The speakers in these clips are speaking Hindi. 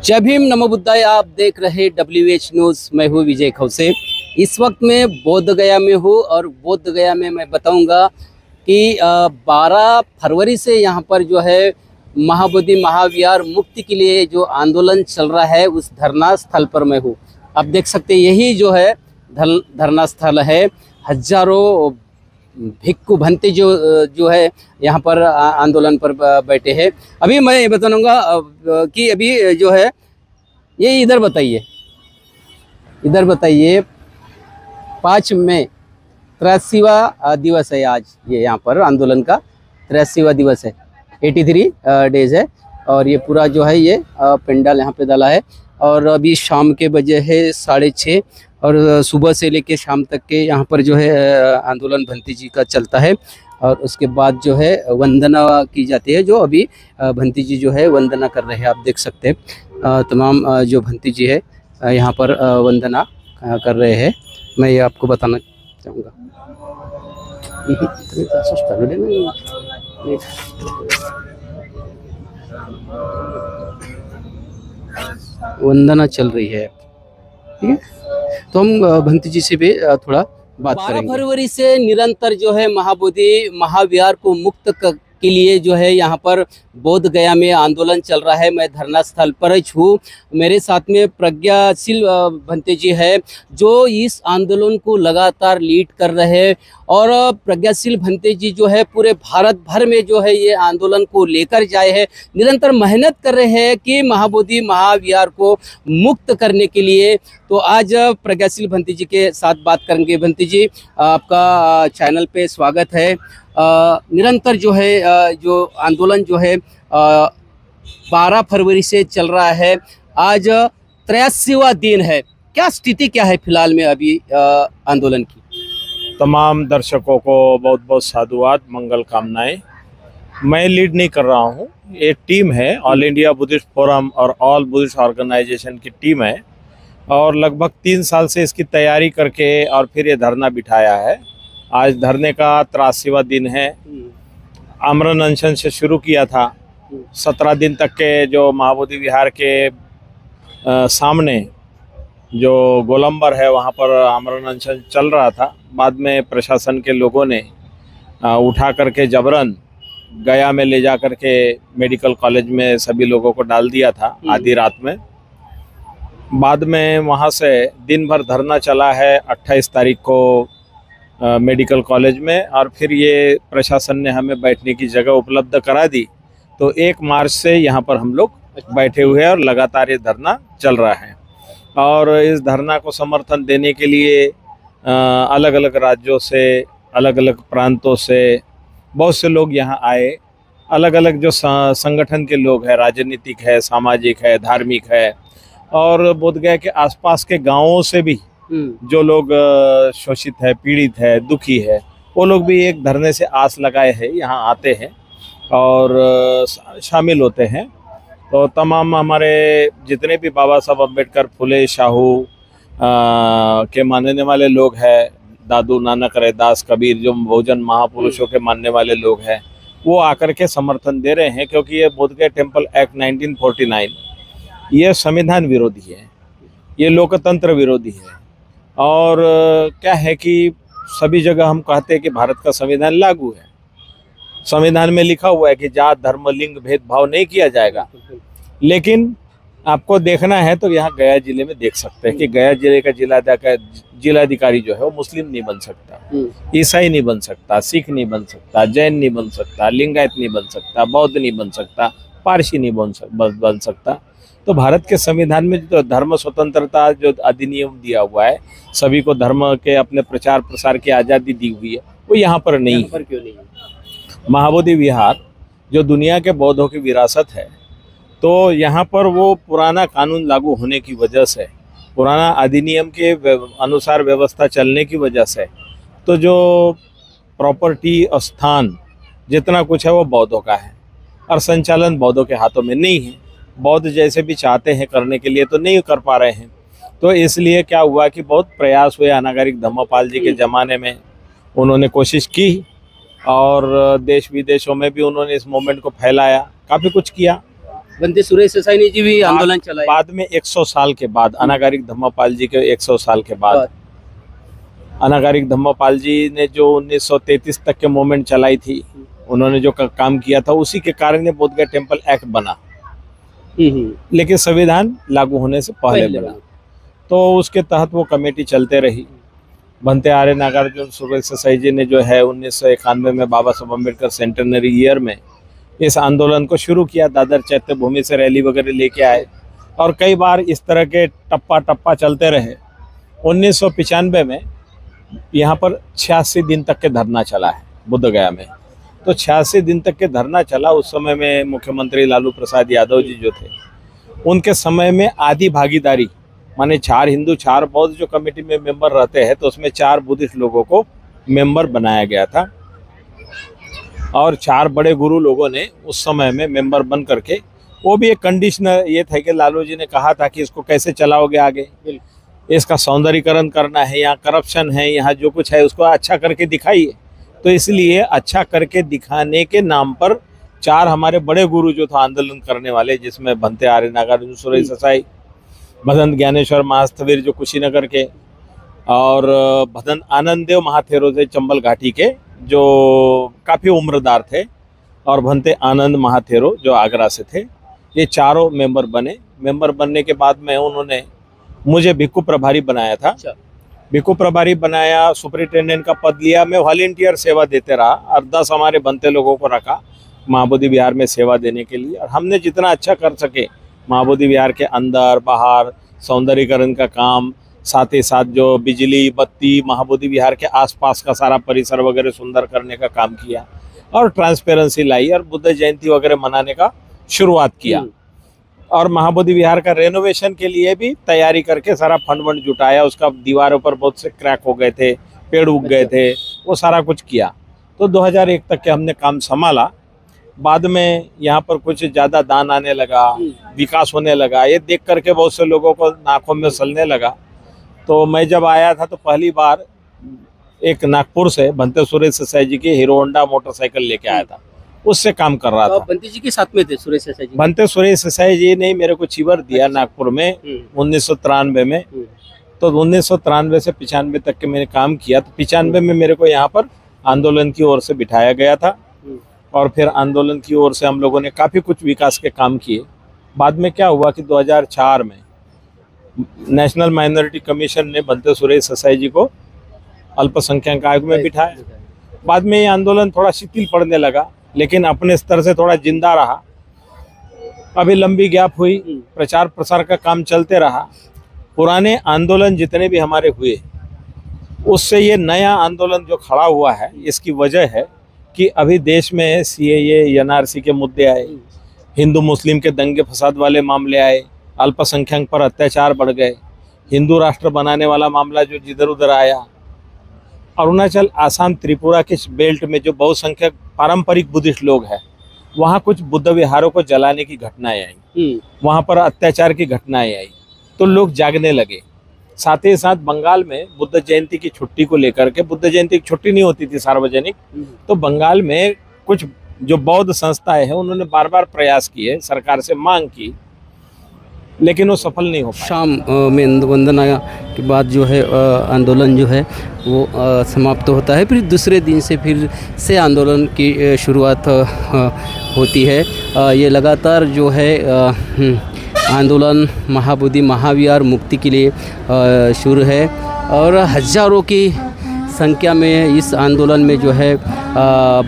जय भीम, नमो बुद्धाय। आप देख रहे WH न्यूज़। मैं हूँ विजय खौसे। इस वक्त मैं बोध गया में हूँ और बोध गया में मैं बताऊंगा कि 12 फरवरी से यहाँ पर जो है महाबोधि महाविहार मुक्ति के लिए जो आंदोलन चल रहा है उस धरना स्थल पर मैं हूँ। आप देख सकते हैं यही जो है धरना स्थल है। हजारों भिक्खु भंते जो है यहाँ पर आंदोलन पर बैठे हैं। अभी मैं ये बताऊंगा कि अभी जो है ये इधर बताइए 5 मई 83वां दिवस है आज। ये यहाँ पर आंदोलन का 83वां दिवस है, 83 डेज है। और ये पूरा जो है ये पंडाल यहाँ पे डाला है। और अभी शाम के बजे है 6:30 और सुबह से लेके शाम तक के यहाँ पर जो है आंदोलन भंती जी का चलता है। और उसके बाद जो है वंदना की जाती है। जो अभी भंती जी जो है वंदना कर रहे हैं। आप देख सकते हैं तमाम जो भंती जी है यहाँ पर वंदना कर रहे हैं। मैं ये आपको बताना चाहूँगा। वंदना चल रही है, ठीक है। तो हम भंती जी से भी थोड़ा बात करेंगे। 12 फरवरी से निरंतर जो है महाबोधि महाविहार को मुक्त के लिए जो है यहाँ पर बोध गया में आंदोलन चल रहा है। मैं धरना स्थल पर हूँ। मेरे साथ में प्रज्ञाशील भंते जी है जो इस आंदोलन को लगातार लीड कर रहे हैं। और प्रज्ञाशील भंते जी जो है पूरे भारत भर में जो है ये आंदोलन को लेकर जाए हैं, निरंतर मेहनत कर रहे हैं कि महाबोधि महाविहार को मुक्त करने के लिए। तो आज प्रज्ञाशील भंते जी के साथ बात करेंगे। भंते जी, आपका चैनल पे स्वागत है। निरंतर जो है जो आंदोलन जो है 12 फरवरी से चल रहा है। आज 83वां दिन है। क्या स्थिति क्या है फिलहाल में अभी आंदोलन की? तमाम दर्शकों को बहुत बहुत साधुवाद, मंगल कामनाएं। मैं लीड नहीं कर रहा हूं, ये टीम है। ऑल इंडिया बुद्धिस्ट फोरम और ऑल बुद्धिस्ट ऑर्गेनाइजेशन की टीम है। और लगभग 3 साल से इसकी तैयारी करके और फिर ये धरना बिठाया है। आज धरने का 83वां दिन है। आमरण अनशन से शुरू किया था। 17 दिन तक के जो महाबोधि विहार के सामने जो गोलंबर है वहाँ पर आमरण अनशन चल रहा था। बाद में प्रशासन के लोगों ने उठा करके जबरन गया में ले जा करके मेडिकल कॉलेज में सभी लोगों को डाल दिया था आधी रात में। बाद में वहाँ से दिन भर धरना चला है 28 तारीख को मेडिकल कॉलेज में। और फिर ये प्रशासन ने हमें बैठने की जगह उपलब्ध करा दी। तो 1 मार्च से यहाँ पर हम लोग बैठे हुए हैं और लगातार ये धरना चल रहा है। और इस धरना को समर्थन देने के लिए अलग अलग राज्यों से, अलग अलग प्रांतों से बहुत से लोग यहाँ आए। अलग अलग जो संगठन के लोग हैं, राजनीतिक है, सामाजिक है, धार्मिक है। और बोधगया के आसपास के गांवों से भी जो लोग शोषित है, पीड़ित है, दुखी है, वो लोग भी एक धरने से आस लगाए हैं, यहाँ आते हैं और शामिल होते हैं। तो तमाम हमारे जितने भी बाबा साहब अम्बेडकर, फुले शाहू के मानने वाले लोग हैं, दादू नानक, रैदास, कबीर, जो बहुजन महापुरुषों के मानने वाले लोग हैं, वो आकर के समर्थन दे रहे हैं। क्योंकि ये बोधगया टेम्पल एक्ट 1949 ये संविधान विरोधी है, ये लोकतंत्र विरोधी है। और क्या है कि सभी जगह हम कहते हैं कि भारत का संविधान लागू है। संविधान में लिखा हुआ है कि जात, धर्म, लिंग भेदभाव नहीं किया जाएगा। लेकिन आपको देखना है तो यहाँ गया जिले में देख सकते हैं कि गया जिले का जिलाधिकारी जो है वो मुस्लिम नहीं बन सकता, ईसाई नहीं बन सकता, सिख नहीं बन सकता, जैन नहीं बन सकता, लिंगायत नहीं बन सकता, बौद्ध नहीं बन सकता, पारसी नहीं बन सकता। तो भारत के संविधान में जो धर्म स्वतंत्रता जो अधिनियम दिया हुआ है, सभी को धर्म के अपने प्रचार प्रसार की आज़ादी दी हुई है, वो यहाँ पर नहीं है। क्यों नहीं? महाबोधि विहार जो दुनिया के बौद्धों की विरासत है, तो यहाँ पर वो पुराना कानून लागू होने की वजह से, पुराना अधिनियम के अनुसार व्यवस्था चलने की वजह से, तो जो प्रॉपर्टी और स्थान जितना कुछ है वो बौद्धों का है और संचालन बौद्धों के हाथों में नहीं है। बौद्ध जैसे भी चाहते हैं करने के लिए तो नहीं कर पा रहे हैं। तो इसलिए क्या हुआ कि बहुत प्रयास हुए। अनागारिक धम्मपाल जी के ज़माने में उन्होंने कोशिश की और देश विदेशों में भी उन्होंने इस मूवमेंट को फैलाया, काफ़ी कुछ किया। बंदी सुरेश ससाई जी भी आंदोलन चलाए। बाद में 100 साल के बाद अनागारिक धम्मापाल जी के 100 साल के बाद अनागारिक धम्मापाल जी ने जो 1933 तक के मूवमेंट चलाई थी, उन्होंने जो काम किया था, उसी के कारण बोधगया टेम्पल एक्ट बना। लेकिन संविधान लागू होने से पहले बना, तो उसके तहत वो कमेटी चलते रही। भंते आर्य नागार्जुन सुरेश ससाई जी ने जो है 1991 में बाबा साहब अम्बेडकर सेंटेनरी ईयर में इस आंदोलन को शुरू किया। दादर चैत्य भूमि से रैली वगैरह लेके आए और कई बार इस तरह के टप्पा चलते रहे। 1995 में यहाँ पर 86 दिन तक के धरना चला है बुद्धगया में। तो 86 दिन तक के धरना चला। उस समय में मुख्यमंत्री लालू प्रसाद यादव जी जो थे, उनके समय में आधी भागीदारी, माने 4 हिंदू 4 बौद्ध जो कमेटी में मेंबर रहते हैं, तो उसमें 4 बुद्धिस्ट लोगों को मेंबर बनाया गया था और 4 बड़े गुरु लोगों ने उस समय में मेंबर बन करके, वो भी एक कंडीशन ये था कि लालू जी ने कहा था कि इसको कैसे चलाओगे आगे, इसका सौंदर्यीकरण करना है, यहाँ करप्शन है, यहाँ जो कुछ है उसको अच्छा करके दिखाइए। तो इसलिए अच्छा करके दिखाने के नाम पर 4 हमारे बड़े गुरु जो था आंदोलन करने वाले, जिसमें भंते आर्य नागार्जुन सुरेश ससाई, भदंत ज्ञानेश्वर महास्थवीर जो कुशीनगर के, और भदंत आनंद देव महाथेरो थे चंबल घाटी के जो काफ़ी उम्रदार थे, और भंते आनंद महाथेरो जो आगरा से थे। ये चारों मेंबर बने। मेंबर बनने के बाद में उन्होंने मुझे भिक्खु प्रभारी बनाया था। भिक्खु प्रभारी बनाया, सुपरिटेंडेंट का पद लिया। मैं वॉलंटियर सेवा देते रहा और 10 हमारे बनते लोगों को रखा महाबोधि विहार में सेवा देने के लिए। और हमने जितना अच्छा कर सके महाबोधि विहार के अंदर बाहर सौंदर्यीकरण का काम, साथ ही साथ जो बिजली बत्ती महाबोधि विहार के आसपास का सारा परिसर वगैरह सुंदर करने का काम किया और ट्रांसपेरेंसी लाई और बुद्ध जयंती वगैरह मनाने का शुरुआत किया। और महाबोधि विहार का रेनोवेशन के लिए भी तैयारी करके सारा फंड जुटाया। उसका दीवारों पर बहुत से क्रैक हो गए थे, पेड़ उग गए थे, वो सारा कुछ किया। तो 2001 तक के हमने काम संभाला। बाद में यहाँ पर कुछ ज़्यादा दान आने लगा, विकास होने लगा। ये देख करके बहुत से लोगों को नाकों में सलने लगा। तो मैं जब आया था तो पहली बार एक नागपुर से भंते सुरेश ससाई जी की हीरो होंडा मोटरसाइकिल लेके आया था, उससे काम कर रहा था। बंती जी के साथ में थे सुरेश ससाई जी? भंते सुरेश ससाई जी ने मेरे को चीवर दिया नागपुर में 1993 में। तो 1993 से 95 तक के मैंने काम किया। तो 95 में मेरे को यहाँ पर आंदोलन की ओर से बिठाया गया था और फिर आंदोलन की ओर से हम लोगों ने काफ़ी कुछ विकास के काम किए। बाद में क्या हुआ कि 2004 में नेशनल माइनॉरिटी कमीशन ने भंते सुरेश ससाई जी को अल्पसंख्यक आयोग में बिठाया। बाद में ये आंदोलन थोड़ा शिथिल पड़ने लगा, लेकिन अपने स्तर से थोड़ा जिंदा रहा। अभी लंबी गैप हुई, प्रचार प्रसार का काम चलते रहा। पुराने आंदोलन जितने भी हमारे हुए, उससे ये नया आंदोलन जो खड़ा हुआ है, इसकी वजह है कि अभी देश में CAA NRC के मुद्दे आए, हिंदू मुस्लिम के दंगे फसाद वाले मामले आए, अल्पसंख्यक पर अत्याचार बढ़ गए, हिंदू राष्ट्र बनाने वाला मामला जो जिधर उधर आया, अरुणाचल आसाम त्रिपुरा के बेल्ट में जो बहुसंख्यक पारंपरिक बुद्धिस्ट लोग हैं, वहाँ कुछ बुद्ध विहारों को जलाने की घटनाएं आई, वहाँ पर अत्याचार की घटनाएं आई। तो लोग जागने लगे। साथ ही साथ बंगाल में बुद्ध जयंती की छुट्टी को लेकर के, बुद्ध जयंती की छुट्टी नहीं होती थी सार्वजनिक, तो बंगाल में कुछ जो बौद्ध संस्थाएं हैं उन्होंने बार बार प्रयास किए, सरकार से मांग की, लेकिन वो सफल नहीं हो पाया। शाम में वंदना के बाद जो है आंदोलन जो है वो समाप्त होता है। फिर दूसरे दिन से फिर से आंदोलन की शुरुआत होती है। ये लगातार जो है आंदोलन महाबोधि महाविहार मुक्ति के लिए शुरू है और हजारों की संख्या में इस आंदोलन में जो है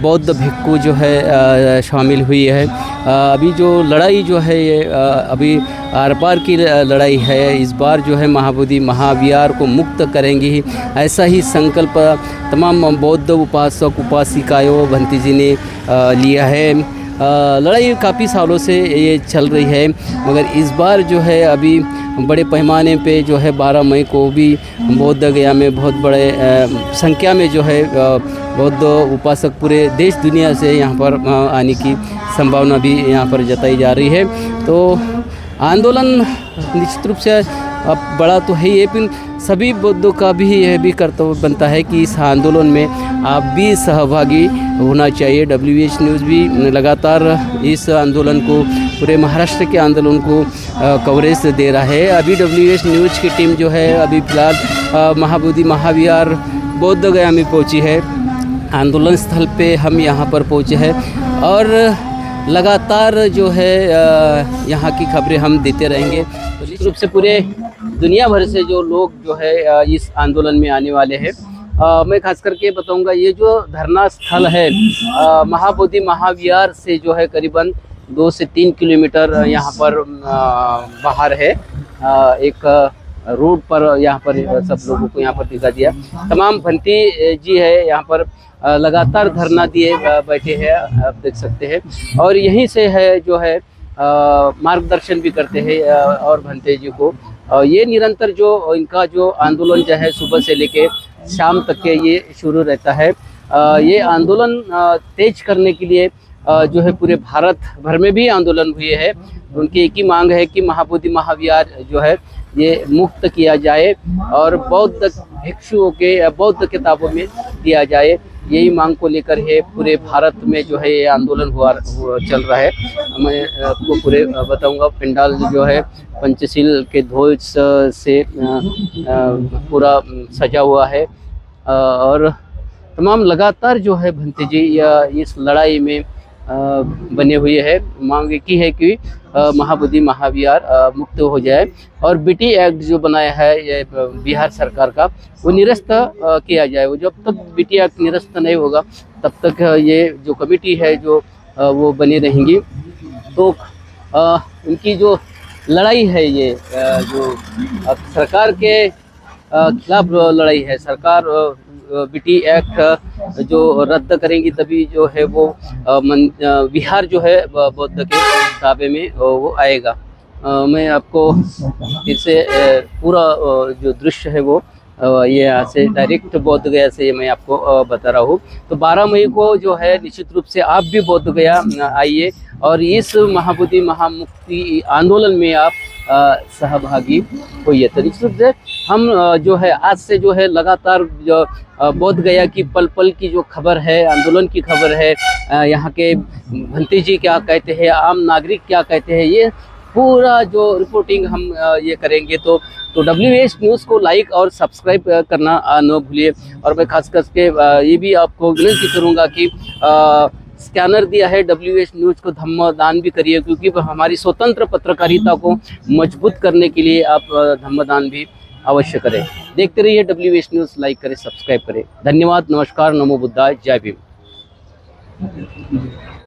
बौद्ध भिक्खु जो है शामिल हुई है। अभी जो लड़ाई जो है ये अभी आर पार की लड़ाई है। इस बार जो है महाबोधि महाविहार को मुक्त करेंगे ही, ऐसा ही संकल्प तमाम बौद्ध उपासक उपासिकाओं भंती जी ने लिया है। लड़ाई काफ़ी सालों से ये चल रही है, मगर इस बार जो है अभी बड़े पैमाने पे जो है 12 मई को भी बौद्ध गया में बहुत बड़े संख्या में जो है बौद्ध उपासक पूरे देश दुनिया से यहाँ पर आने की संभावना भी यहाँ पर जताई जा रही है। तो आंदोलन निश्चित रूप से अब बड़ा तो है ये, फिर सभी बौद्धों का भी यह भी कर्तव्य बनता है कि इस आंदोलन में आप भी सहभागी होना चाहिए। WH न्यूज़ भी लगातार इस आंदोलन को पूरे महाराष्ट्र के आंदोलन को कवरेज दे रहा है। अभी WS न्यूज़ की टीम जो है अभी फिलहाल महाबोधि महाविहार बोध गया में पहुंची है। आंदोलन स्थल पे हम यहाँ पर पहुँचे हैं और लगातार जो है यहाँ की खबरें हम देते रहेंगे। तो निश्चित रूप से पूरे दुनिया भर से जो लोग जो है इस आंदोलन में आने वाले हैं। मैं खास करके बताऊंगा ये जो धरना स्थल है महाबोधि महाविहार से जो है करीबन 2 से 3 किलोमीटर यहाँ पर बाहर है। एक रोड पर यहाँ पर सब लोगों को यहाँ पर दिखा दिया। तमाम भंती जी है यहाँ पर लगातार धरना दिए बैठे हैं, आप देख सकते हैं। और यहीं से है जो है मार्गदर्शन भी करते हैं और भंते जी को। ये निरंतर जो इनका जो आंदोलन जो है सुबह से लेके शाम तक के ये शुरू रहता है। ये आंदोलन तेज करने के लिए जो है पूरे भारत भर में भी आंदोलन हुए हैं। उनकी एक ही मांग है कि महाबोधि महाविहार जो है ये मुक्त किया जाए और बौद्ध भिक्षुओं के बौद्ध किताबों में दिया जाए। यही मांग को लेकर है पूरे भारत में जो है ये आंदोलन चल रहा है। मैं आपको पूरे बताऊंगा। पंडाल जो है पंचशील के ध्वज से पूरा सजा हुआ है और तमाम लगातार जो है भंते जी इस लड़ाई में बने हुए हैं। मांग की है कि महाबोधि महाविहार मुक्त हो जाए और BT एक्ट जो बनाया है ये बिहार सरकार का वो निरस्त किया जाए। वो जब तक BT एक्ट निरस्त नहीं होगा तब तक ये जो कमेटी है जो वो बनी रहेंगी। तो उनकी जो लड़ाई है ये जो सरकार के खिलाफ लड़ाई है। सरकार BT एक्ट जो रद्द करेंगी तभी जो है वो बिहार जो है बौद्ध के ताबे में वो आएगा। मैं आपको फिर से पूरा जो दृश्य है वो ये यहाँ से डायरेक्ट बोध गया से मैं आपको बता रहा हूँ। तो 12 मई को जो है निश्चित रूप से आप भी बोध गया आइए और इस महाबोधि महामुक्ति आंदोलन में आप सहभागी होइए। तो निश्चित रूप से हम जो है आज से जो है लगातार जो बोध गया की पल पल की जो खबर है, आंदोलन की खबर है, यहाँ के भंते जी क्या कहते हैं, आम नागरिक क्या कहते हैं, ये पूरा जो रिपोर्टिंग हम ये करेंगे। तो WS न्यूज़ को लाइक और सब्सक्राइब करना न भूलिए। और मैं खास करके ये भी आपको विनती करूँगा कि स्कैनर दिया है WS न्यूज़ को धम्म दान भी करिए, क्योंकि हमारी स्वतंत्र पत्रकारिता को मजबूत करने के लिए आप धम्म दान भी अवश्य करें। देखते रहिए WS न्यूज़, लाइक करें, सब्सक्राइब करें। धन्यवाद, नमस्कार, नमो बुद्धाय, जय भीम।